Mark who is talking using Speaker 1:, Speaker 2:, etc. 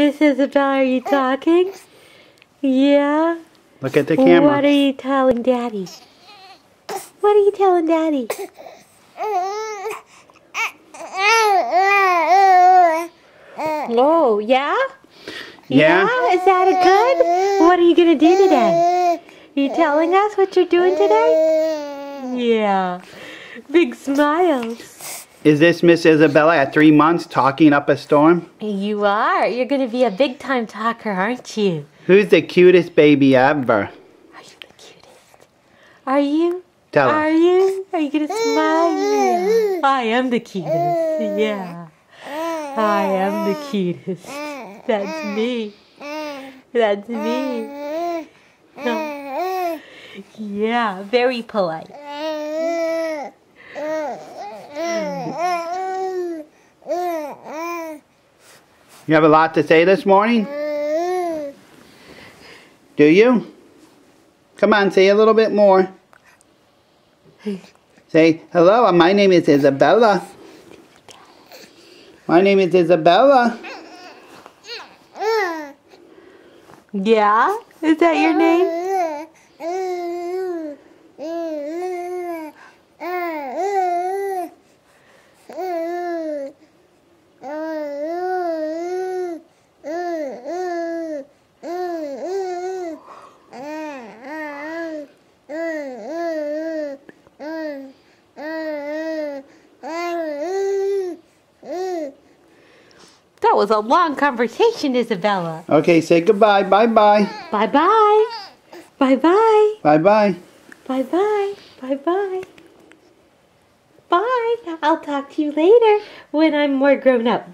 Speaker 1: Miss Isabel, are you talking? Yeah?
Speaker 2: Look at the camera.
Speaker 1: What are you telling Daddy? What are you telling Daddy? Oh, yeah?
Speaker 2: Yeah?
Speaker 1: Is that a good? What are you going to do today? Are you telling us what you're doing today? Yeah. Big smiles.
Speaker 2: Is this Miss Isabella at 3 months talking up a storm?
Speaker 1: You are. You're going to be a big time talker, aren't you?
Speaker 2: Who's the cutest baby ever?
Speaker 1: Are you the cutest? Are you?
Speaker 2: Tell us.
Speaker 1: Are you? Are you going to smile? Yeah. I am the cutest. Yeah. I am the cutest. That's me. That's me. Yeah, very polite.
Speaker 2: You have a lot to say this morning? Do you? Come on, say a little bit more. Say, hello, my name is Isabella. My name is Isabella.
Speaker 1: Yeah? Is that your name? That was a long conversation, Isabella.
Speaker 2: Okay, say goodbye. Bye-bye.
Speaker 1: Bye-bye. Bye-bye.
Speaker 2: Bye-bye.
Speaker 1: Bye-bye. Bye-bye. Bye. I'll talk to you later when I'm more grown up.